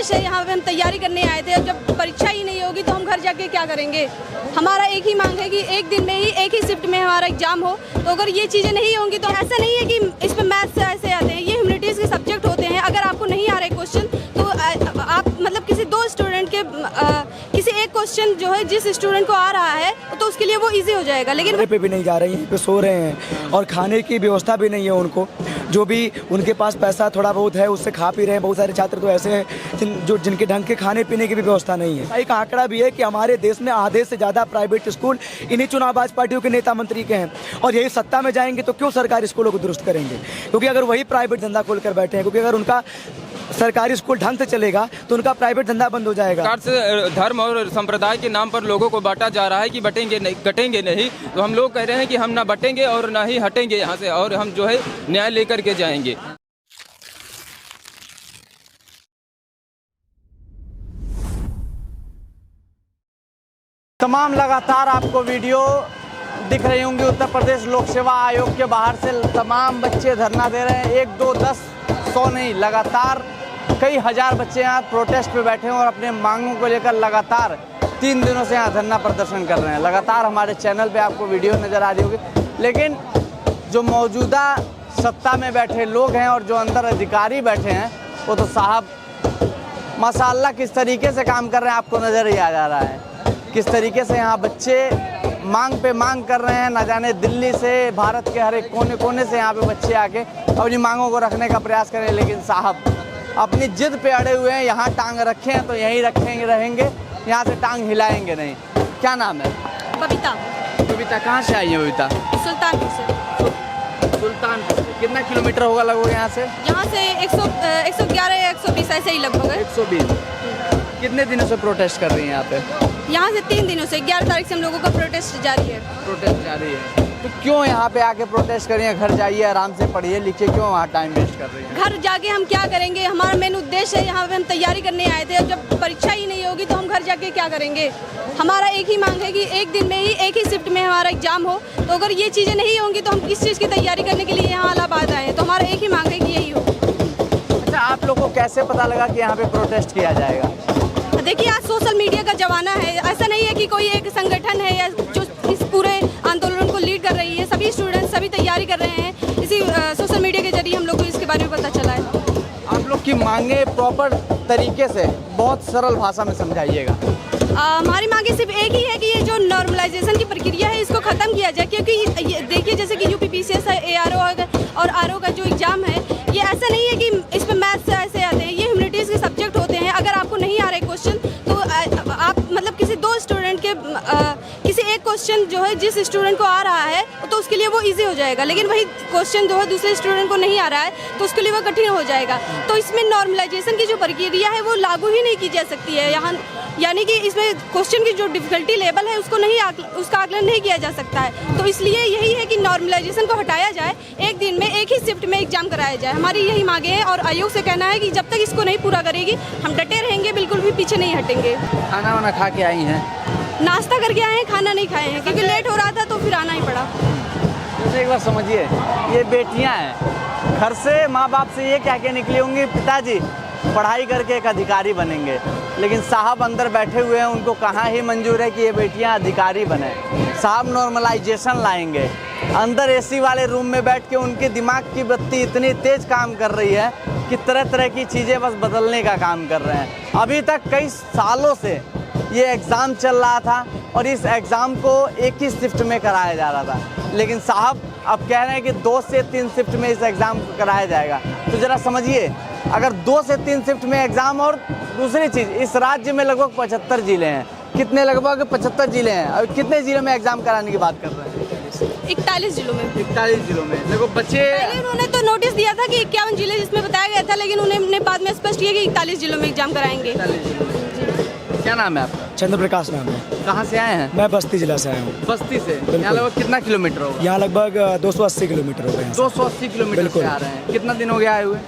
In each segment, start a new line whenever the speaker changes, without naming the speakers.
उद्देश्य है, यहाँ पे हम तैयारी करने आए थे। जब परीक्षा ही नहीं होगी तो हम घर जाके क्या करेंगे। हमारा एक ही मांग है कि एक दिन में ही एक ही शिफ्ट में हमारा एग्जाम हो। तो अगर ये चीज़ें नहीं होंगी तो ऐसा नहीं है कि इस पर मैथ्स ऐसे आते हैं, ये ह्यूमैनिटीज़ के सब्जेक्ट होते हैं। अगर आपको नहीं आ रहे क्वेश्चन तो आप मतलब किसी दो स्टूडेंट के किसी एक क्वेश्चन जो है जिस स्टूडेंट को आ रहा है तो उसके लिए वो इजी हो जाएगा। लेकिन
पे भी नहीं जा रही हैं, पे सो रहे हैं और खाने की व्यवस्था भी नहीं है उनको। जो भी उनके पास पैसा थोड़ा बहुत है उससे खा पी रहे हैं। बहुत सारे छात्र तो ऐसे हैं जिनके ढंग के खाने पीने की भी व्यवस्था नहीं है। एक आंकड़ा भी है कि हमारे देश में आधे से ज़्यादा प्राइवेट स्कूल इन्हीं चुनावबाज पार्टियों के नेता मंत्री के हैं और यही सत्ता में जाएंगे तो क्यों सरकारी स्कूलों को दुरुस्त करेंगे। क्योंकि अगर वही प्राइवेट धंधा खोल कर बैठे हैं, क्योंकि अगर उनका सरकारी स्कूल ढंग से चलेगा तो उनका प्राइवेट धंधा बंद हो जाएगा।
सरकार से धर्म और संप्रदाय के नाम पर लोगों को बांटा जा रहा है कि बटेंगे नहीं, कटेंगे नहीं। तो हम लोग कह रहे हैं कि हम ना बटेंगे और ना ही हटेंगे यहाँ से, और हम जो है न्याय लेकर के जाएंगे।
तमाम लगातार आपको वीडियो दिख रही होंगी। उत्तर प्रदेश लोक सेवा आयोग के बाहर से तमाम बच्चे धरना दे रहे हैं। 1, 2, 10, 100 नहीं, लगातार कई हजार बच्चे यहाँ प्रोटेस्ट पे बैठे हैं और अपने मांगों को लेकर लगातार 3 दिनों से यहाँ धरना प्रदर्शन कर रहे हैं। लगातार हमारे चैनल पे आपको वीडियो नज़र आ रही होगी। लेकिन जो मौजूदा सत्ता में बैठे लोग हैं और जो अंदर अधिकारी बैठे हैं वो तो साहब माशाअल्लाह किस तरीके से काम कर रहे हैं आपको नज़र ही आ जा रहा है। किस तरीके से यहाँ बच्चे मांग पे मांग कर रहे हैं। ना जाने दिल्ली से भारत के हर एक कोने कोने से यहाँ पे बच्चे आके अपनी मांगों को रखने का प्रयास करें। लेकिन साहब अपनी जिद पे अड़े हुए हैं। यहाँ टांग रखे हैं तो यहीं रखेंगे रहेंगे, यहाँ से टांग हिलाएंगे नहीं। क्या नाम है?
बबीता।
बबीता कहाँ से आई है? बबीता
सुल्तानपुर से।
सुल्तानपुर से कितना किलोमीटर होगा लगभग यहाँ से?
यहाँ से 111 या 120 ऐसे ही लगभग है।
120। कितने दिनों से प्रोटेस्ट कर रही हैं यहाँ पे?
यहाँ से 3 दिनों से 11 तारीख से हम लोगों का प्रोटेस्ट जारी है।
प्रोटेस्ट जारी है तो क्यों यहाँ पे आके प्रोटेस्ट कर रही हैं? घर जाइए, आराम से पढ़िए लिखिए, क्यों वहाँ टाइम वेस्ट कर रही हैं?
घर जाके हम क्या करेंगे। हमारा मेन उद्देश्य है, यहाँ पे हम तैयारी करने आए थे। जब परीक्षा ही नहीं होगी तो हम घर जाके क्या करेंगे। हमारा एक ही मांग है कि एक दिन में ही एक ही शिफ्ट में हमारा एग्जाम हो। तो अगर ये चीज़ें नहीं होंगी तो हम किस चीज़ की तैयारी करने के लिए यहाँ इलाहाबाद आए हैं। तो हमारा एक ही मांग है कि यही हो।
अच्छा, आप लोग को कैसे पता लगा कि यहाँ पे प्रोटेस्ट किया जाएगा?
देखिए आज सोशल मीडिया का जमाना है। ऐसा नहीं है कि कोई एक संगठन है या जो इस पूरे आंदोलन को लीड कर रही है। सभी स्टूडेंट्स सभी तैयारी कर रहे हैं। इसी सोशल मीडिया के जरिए हम लोग को इसके बारे में पता चला है।
आप लोग की मांगे प्रॉपर तरीके से बहुत सरल भाषा में समझाइएगा।
हमारी मांगे सिर्फ एक ही है कि ये जो नॉर्मलाइजेशन की प्रक्रिया है इसको ख़त्म किया जाए। क्योंकि देखिए जैसे कि यूपीपीसीएस है, ARO और RO का जो एग्ज़ाम है ये ऐसा नहीं है कि इस पर मैथ्स ऐसे आते हैं, ये ह्यूमैनिटीज़ के सब्जेक्ट होते हैं। अगर आपको नहीं आ रहे क्वेश्चन तो आप मतलब किसी दो स्टूडेंट के किसी एक क्वेश्चन जो है जिस स्टूडेंट को आ रहा है तो उसके लिए वो ईजी हो जाएगा। लेकिन वही क्वेश्चन जो है दूसरे स्टूडेंट को नहीं आ रहा है तो उसके लिए वो कठिन हो जाएगा। तो इसमें नॉर्मलाइजेशन की जो प्रक्रिया है वो लागू ही नहीं की जा सकती है यहाँ। यानी कि इसमें क्वेश्चन की जो डिफिकल्टी लेवल है उसको उसका आकलन नहीं किया जा सकता है। तो इसलिए यही है कि नॉर्मलाइजेशन को हटाया जाए, एक दिन में एक ही शिफ्ट में एग्जाम कराया जाए। हमारी यही मांगे हैं और आयोग से कहना है कि जब तक इसको नहीं पूरा करेगी हम डटे रहेंगे, बिल्कुल भी पीछे नहीं हटेंगे।
खाना वाना खा के आई हैं?
नाश्ता करके आए हैं, खाना नहीं खाए हैं क्योंकि लेट हो रहा था तो फिर आना ही पड़ा।
जैसे एक बार समझिए, ये बेटियाँ हैं, घर से माँ बाप से ये कह के निकली होंगी पिताजी पढ़ाई करके एक अधिकारी बनेंगे। लेकिन साहब अंदर बैठे हुए हैं, उनको कहाँ ही मंजूर है कि ये बेटियां अधिकारी बने। साहब नॉर्मलाइजेशन लाएंगे। अंदर एसी वाले रूम में बैठ के उनके दिमाग की बत्ती इतनी तेज काम कर रही है कि तरह तरह की चीज़ें बस बदलने का काम कर रहे हैं। अभी तक कई सालों से ये एग्ज़ाम चल रहा था और इस एग्ज़ाम को एक ही शिफ्ट में कराया जा रहा था। लेकिन साहब अब कह रहे हैं कि 2 से 3 शिफ्ट में इस एग्ज़ाम को कराया जाएगा। तो ज़रा समझिए, अगर 2 से 3 शिफ्ट में एग्ज़ाम, और दूसरी चीज़ इस राज्य में लगभग 75 ज़िले हैं। कितने? लगभग 75 ज़िले हैं। और कितने ज़िलों में एग्ज़ाम कराने की बात कर रहे हैं?
41 जिलों में।
41 जिलों में देखो बच्चे।
उन्होंने तो नोटिस दिया था कि 51 जिले जिसमें बताया गया था, लेकिन उन्होंने बाद में स्पष्ट किया कि 41 जिलों में एग्जाम कराएंगे।
क्या नाम है आपका?
चंद्र प्रकाश नाम है।
कहाँ से आए हैं?
मैं बस्ती जिला से आया हूँ।
बस्ती से। यहाँ लगभग कितना किलोमीटर होगा?
यहाँ लगभग 280 किलोमीटर हो गए हैं।
280 किलोमीटर से आ रहे हैं। कितना दिन हो गया आए हुए?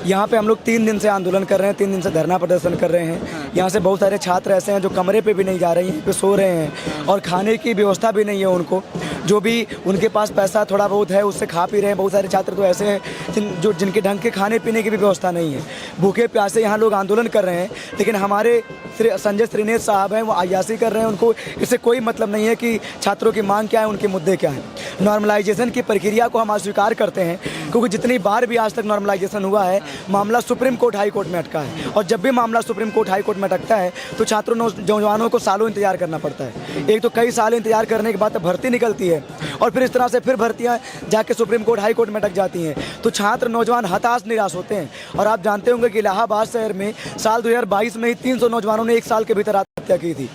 यहाँ पे हम लोग 3 दिन से आंदोलन कर रहे हैं, 3 दिन से धरना प्रदर्शन कर रहे हैं। यहाँ से बहुत सारे छात्र ऐसे हैं जो कमरे पे भी नहीं जा रहे हैं, यहीं पे सो रहे हैं और खाने की व्यवस्था भी नहीं है उनको। जो भी उनके पास पैसा थोड़ा बहुत है उससे खा पी रहे हैं। बहुत सारे छात्र तो ऐसे हैं जिनके ढंग के खाने पीने की भी व्यवस्था नहीं है। भूखे प्यासे यहाँ लोग आंदोलन कर रहे हैं, लेकिन हमारे संजय श्रीनेश साहब हैं वो अय्याशी कर रहे हैं। उनको इससे कोई मतलब नहीं है कि छात्रों की मांग क्या है, उनके मुद्दे क्या हैं। नॉर्मलाइजेशन की प्रक्रिया को हम अस्वीकार करते हैं, क्योंकि जितनी बार भी आज तक नॉर्मलाइजेशन हुआ है मामला सुप्रीम कोर्ट हाई कोर्ट में अटका है, और जब भी मामला सुप्रीम कोर्ट हाई कोर्ट में अटकता है तो छात्रों नौजवानों को सालों इंतजार करना पड़ता है। एक तो कई साल इंतजार करने के बाद भर्ती निकलती है और फिर इस तरह से फिर भर्तियां जाके सुप्रीम कोर्ट हाई कोर्ट में अटक जाती हैं, तो छात्र नौजवान हताश निराश होते हैं। और आप जानते होंगे कि इलाहाबाद शहर में साल 2022 में ही 300 नौजवानों ने 1 साल के भीतर आत्महत्या की थी।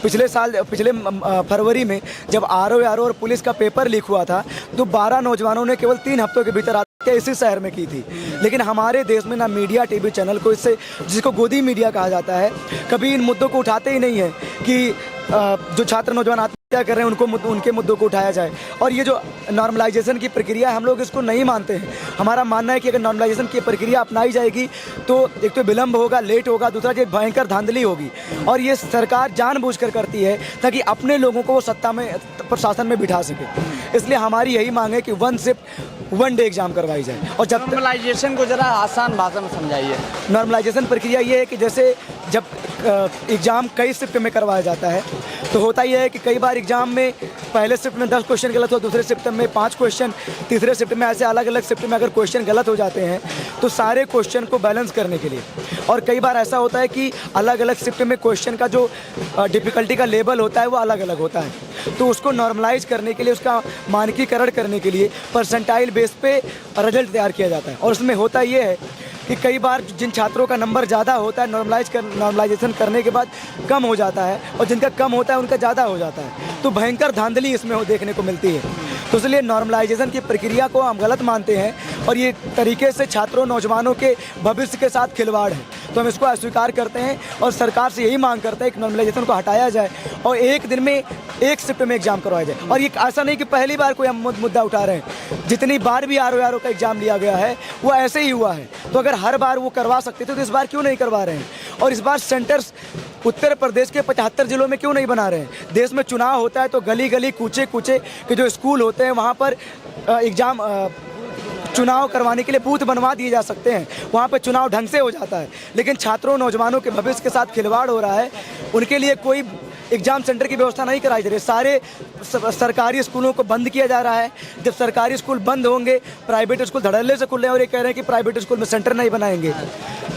पिछले फरवरी में जब आरओ और पुलिस का पेपर लीक हुआ था तो 12 नौजवानों ने केवल 3 हफ्तों के भीतर आत्महत्या इसी शहर में की थी। लेकिन हमारे देश में ना मीडिया, टीवी चैनल को इससे, जिसको गोदी मीडिया कहा जाता है, कभी इन मुद्दों को उठाते ही नहीं है कि जो छात्र नौजवान आत्महत्या कर रहे हैं उनके मुद्दों को उठाया जाए। और ये जो नॉर्मलाइजेशन की प्रक्रिया है हम लोग इसको नहीं मानते हैं। हमारा मानना है कि अगर नॉर्मलाइजेशन की प्रक्रिया अपनाई जाएगी तो एक तो विलम्ब होगा, लेट होगा, दूसरा ये भयंकर धांधली होगी। और ये सरकार जानबूझकर करती है ताकि अपने लोगों को वो सत्ता में, प्रशासन में बिठा सके। इसलिए हमारी यही मांग है कि 1 शिफ्ट 1 डे एग्जाम करवाई जाए। और जब
नॉर्मलाइजेशन को जरा आसान भाषा में समझाइए।
नॉर्मलाइजेशन प्रक्रिया ये है कि जैसे जब एग्ज़ाम कई शिफ्ट में करवाया जाता है तो होता यह है कि कई बार एग्ज़ाम में पहले शिफ्ट में 10 क्वेश्चन गलत हो, दूसरे शिफ्ट में 5 क्वेश्चन, तीसरे शिफ्ट में ऐसे अलग अलग शिफ्ट में अगर क्वेश्चन गलत हो जाते हैं तो सारे क्वेश्चन को बैलेंस करने के लिए, और कई बार ऐसा होता है कि अलग अलग शिफ्ट में क्वेश्चन का जो डिफ़िकल्टी का लेवल होता है वो अलग अलग होता है। तो उसको नॉर्मलाइज करने के लिए, उसका मानकीकरण करने के लिए परसेंटाइल बेस पे रिजल्ट तैयार किया जाता है। और उसमें होता ये है कि कई बार जिन छात्रों का नंबर ज़्यादा होता है नॉर्मलाइजेशन करने के बाद कम हो जाता है, और जिनका कम होता है उनका ज़्यादा हो जाता है। तो भयंकर धांधली इसमें देखने को मिलती है। तो इसलिए नॉर्मलाइजेशन की प्रक्रिया को हम गलत मानते हैं और ये तरीके से छात्रों, नौजवानों के भविष्य के साथ खिलवाड़ है। तो हम इसको अस्वीकार करते हैं और सरकार से यही मांग करते हैं कि नॉर्मलाइजेशन को हटाया जाए और एक दिन में 1 शिफ्ट में एग्जाम करवाया जाए। और ये ऐसा नहीं कि पहली बार कोई हम मुद्दा उठा रहे हैं, जितनी बार भी आरओ का एग्जाम लिया गया है वो ऐसे ही हुआ है। तो अगर हर बार वो करवा सकते थे तो इस बार क्यों नहीं करवा रहे हैं? और इस बार सेंटर्स उत्तर प्रदेश के 75 जिलों में क्यों नहीं बना रहे हैं? देश में चुनाव होता है तो गली गली, कूचे कूचे के जो स्कूल होते हैं वहाँ पर एग्जाम चुनाव करवाने के लिए बूथ बनवा दिए जा सकते हैं, वहाँ पर चुनाव ढंग से हो जाता है। लेकिन छात्रों, नौजवानों के भविष्य के साथ खिलवाड़ हो रहा है, उनके लिए कोई एग्जाम सेंटर की व्यवस्था नहीं कराई जा रही। सारे सरकारी स्कूलों को बंद किया जा रहा है। जब सरकारी स्कूल बंद होंगे, प्राइवेट स्कूल धड़ल्ले से खुल रहे हैं और ये कह रहे हैं कि प्राइवेट स्कूल में सेंटर नहीं बनाएंगे।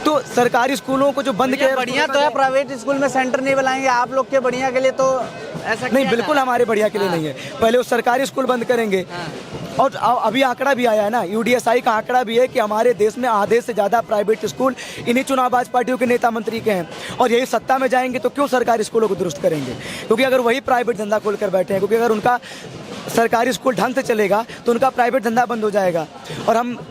तो सरकारी स्कूलों को जो बंद किया,
बढ़िया तो है, प्राइवेट स्कूल में सेंटर नहीं बनाएंगे, आप लोग के बढ़िया के लिए तो ऐसा
नहीं, बिल्कुल हमारे बढ़िया के लिए नहीं है। पहले वो सरकारी स्कूल बंद करेंगे। और अभी आंकड़ा भी आया है ना, यूडीएसआई का आंकड़ा भी है कि हमारे देश में आधे से ज़्यादा प्राइवेट स्कूल इन्हीं चुनावबाज पार्टियों के नेता मंत्री के हैं। और यही सत्ता में जाएंगे तो क्यों सरकारी स्कूलों को दुरुस्त करेंगे? क्योंकि अगर वही प्राइवेट धंधा खोल कर बैठे हैं, क्योंकि अगर उनका सरकारी स्कूल ढंग से चलेगा तो उनका प्राइवेट धंधा बंद हो जाएगा।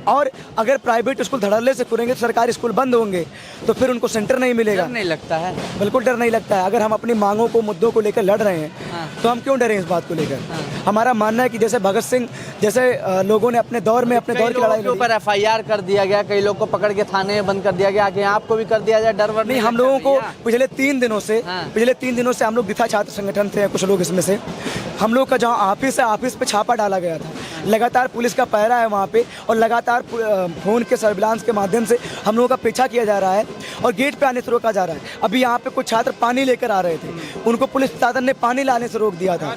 और अगर प्राइवेट स्कूल धड़ल्ले से खुलेंगे तो सरकारी स्कूल बंद होंगे तो फिर उनको सेंटर नहीं मिलेगा।
डर नहीं लगता है?
बिल्कुल डर नहीं लगता है। अगर हम अपनी मांगों को, मुद्दों को लेकर लड़ रहे हैं तो हम क्यों डरें इस बात को लेकर? हमारा मानना है कि जैसे भगत सिंह जैसे लोगों ने अपने दौर में, अपने दौर की लड़ाई
के ऊपर FIR कर दिया गया, कई लोग को पकड़ के थाने में बंद कर दिया गया, आगे आपको भी कर दिया जाए, डर वर
नहीं? हम लोगों को पिछले 3 दिनों से हम लोग दिशा छात्र संगठन थे, कुछ लोग इसमें से, हम लोग का जहाँ ऑफिस है, ऑफिस पे छापा डाला गया था। लगातार पुलिस का पहरा है वहाँ पे और लगातार फोन के सर्विलांस के माध्यम से हम लोगों का पीछा किया जा रहा है और गेट पे आने से रोका जा रहा है। अभी यहाँ पे कुछ छात्र पानी लेकर आ रहे थे, उनको पुलिस प्रशासन ने पानी लाने से रोक दिया था।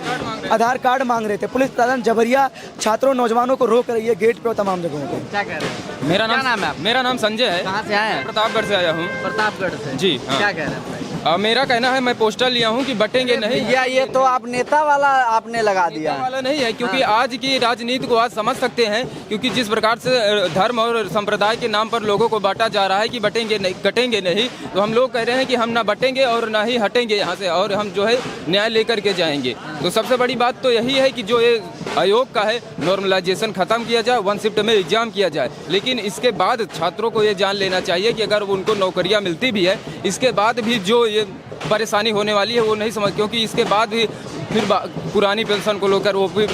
आधार कार्ड मांग रहे थे, पुलिस प्रशासन जबरिया छात्रों, नौजवानों को रोक रही है गेट पे और तमाम जगहों पे।
क्या कह रहे हैं?
मेरा
नाम है?
मेरा नाम संजय है।
कहाँ से आए हैं?
प्रतापगढ़ से आया हूँ।
प्रतापगढ़ से
जी हाँ।
क्या कह रहे हैं?
मेरा कहना है, मैं पोस्टर लिया हूँ कि बटेंगे नहीं।
ये तो आप नेता वाला आपने लगा दिया है।
वाला नहीं है, क्योंकि आज की राजनीति को आज समझ सकते हैं, क्योंकि जिस प्रकार से धर्म और संप्रदाय के नाम पर लोगों को बांटा जा रहा है कि बटेंगे नहीं, कटेंगे नहीं, तो हम लोग कह रहे हैं कि हम ना बटेंगे और ना ही हटेंगे यहाँ से, और हम जो है न्याय लेकर के जाएंगे। तो सबसे बड़ी बात तो यही है कि जो ये आयोग का है, नॉर्मलाइजेशन खत्म किया जाए, 1 शिफ्ट में एग्जाम किया जाए। लेकिन इसके बाद छात्रों को ये जान लेना चाहिए कि अगर उनको नौकरियाँ मिलती भी है, इसके बाद भी जो ये परेशानी होने वाली है वो नहीं समझ, क्योंकि इसके बाद भी फिर पुरानी पेंशन को लेकर वो भी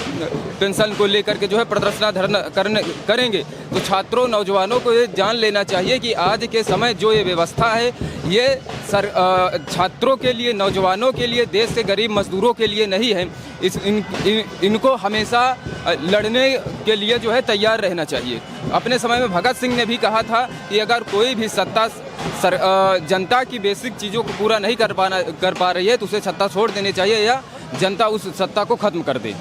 पेंशन को लेकर के जो है प्रदर्शन धरना करेंगे। तो छात्रों नौजवानों को ये जान लेना चाहिए कि आज के समय जो ये व्यवस्था है ये छात्रों के लिए, नौजवानों के लिए, देश के गरीब मजदूरों के लिए नहीं है। इनको हमेशा लड़ने के लिए जो है तैयार रहना चाहिए। अपने समय में भगत सिंह ने भी कहा था कि अगर कोई भी सत्ता जनता की बेसिक चीज़ों को पूरा नहीं कर पा रही है तो उसे सत्ता छोड़ देनी चाहिए या जनता उस सत्ता को खत्म कर दे।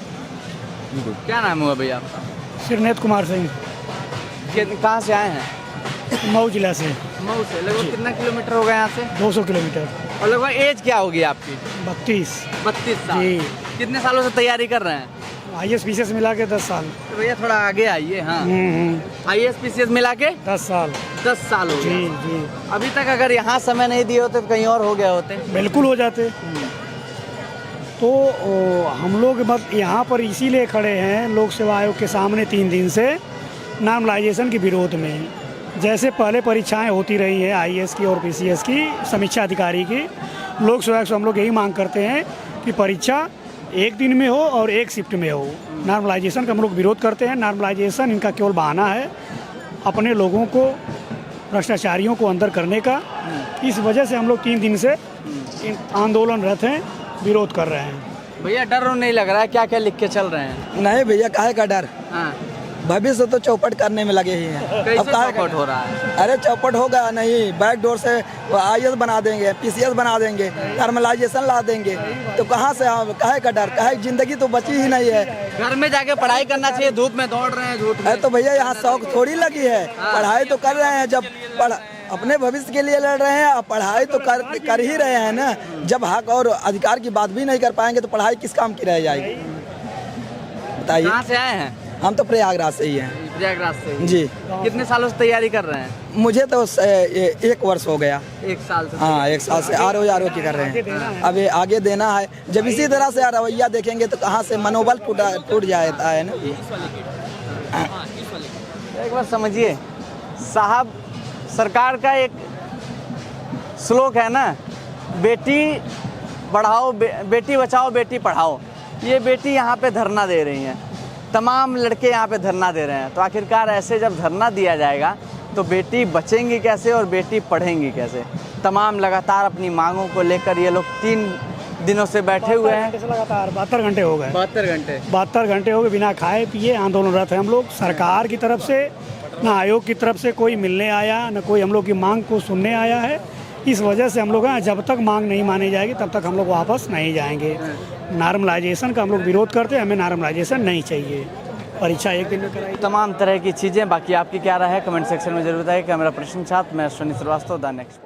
क्या नाम हुआ भैया आपका?
शिवनेत कुमार सिंह,
कहाँ से आए हैं?
मऊ जिला से।
मऊ से। लगभग कितना किलोमीटर हो गया यहाँ से?
200 किलोमीटर।
और लगभग एज क्या होगी आपकी?
32
साल।
जी।
कितने सालों से तैयारी कर रहे हैं?
IAS PCS मिला के 10 साल।
तो भैया थोड़ा आगे आइए। हाँ, IAS PCS मिला के
10 साल।
10 साल हो
जी
गए।
जी।
अभी तक अगर यहाँ समय नहीं दिए होते तो कहीं और हो गया होते?
बिल्कुल हो जाते। तो हम लोग बस यहाँ पर इसीलिए खड़े हैं लोक सेवा आयोग के सामने 3 दिन से नॉर्मलाइजेशन के विरोध में। जैसे पहले परीक्षाएं होती रही हैं IAS की और PCS की, समीक्षा अधिकारी की, लोक सेवा आयोग से हम लोग यही मांग करते हैं कि परीक्षा एक दिन में हो और एक शिफ्ट में हो। नॉर्मलाइजेशन का हम लोग विरोध करते हैं। नॉर्मलाइजेशन इनका केवल बहाना है अपने लोगों को, भ्रष्टाचारियों को अंदर करने का। इस वजह से हम लोग 3 दिन से आंदोलनरत हैं, विरोध कर रहे हैं।
भैया डर नहीं लग रहा है? क्या क्या लिख के चल रहे हैं?
नहीं भैया, काहे का डर,
हाँ।
भविष्य तो चौपट करने में लगे ही हैं।
कैसे चौपट हो रहा है?
अरे चौपट होगा नहीं, बैक डोर से IAS बना देंगे, PCS बना देंगे, नॉर्मलाइजेशन ला देंगे, तो कहाँ से काहे का डर, काहे जिंदगी तो बची ही नहीं है।
घर में जाके पढ़ाई करना चाहिए, धूप में दौड़ रहे हैं झूठ में।
तो भैया यहाँ शौक थोड़ी लगी है, पढ़ाई तो कर रहे हैं। जब अपने भविष्य के लिए लड़ रहे हैं, अब पढ़ाई तो कर ही रहे हैं ना। जब हक और अधिकार की बात भी नहीं कर पाएंगे तो पढ़ाई किस काम की रह जाएगी, बताइए।
कहाँ से आए हैं?
हम तो प्रयागराज से ही हैं।
प्रयागराज से
जी।
कितने सालों से तैयारी कर रहे हैं?
मुझे तो 1 वर्ष हो गया।
1 साल से?
हाँ, 1 साल से RO की कर रहे हैं। अब ये आगे देना है। जब इसी तरह से रवैया देखेंगे तो कहाँ से मनोबल टूट जाता है ना।
एक बार समझिए साहब, सरकार का एक श्लोक है ना, बेटी बढ़ाओ, बेटी बचाओ, बेटी पढ़ाओ। ये बेटी यहाँ पे धरना दे रही हैं, तमाम लड़के यहाँ पे धरना दे रहे हैं। तो आखिरकार ऐसे जब धरना दिया जाएगा तो बेटी बचेंगी कैसे और बेटी पढ़ेंगी कैसे? तमाम लगातार अपनी मांगों को लेकर ये लोग 3 दिनों से बैठे हुए हैं।
लगातार 72 घंटे हो गए।
72 घंटे
हो गए बिना खाए पिए आंदोलनरत हैं हम लोग। सरकार की तरफ से ना आयोग की तरफ से कोई मिलने आया, ना कोई हम लोग की मांग को सुनने आया है। इस वजह से हम लोग जब तक मांग नहीं मानी जाएगी तब तक हम लोग वापस नहीं जाएंगे। नॉर्मलाइजेशन का हम लोग विरोध करते हैं, हमें नॉर्मलाइजेशन नहीं चाहिए। परीक्षा एक दिन में कराई।
तमाम तरह की चीज़ें। बाकी आपकी क्या राय है कमेंट सेक्शन में जरूर बताइए। कैमरा पर्सन साथ मैं अश्विनी श्रीवास्तव, द नेक्स्ट।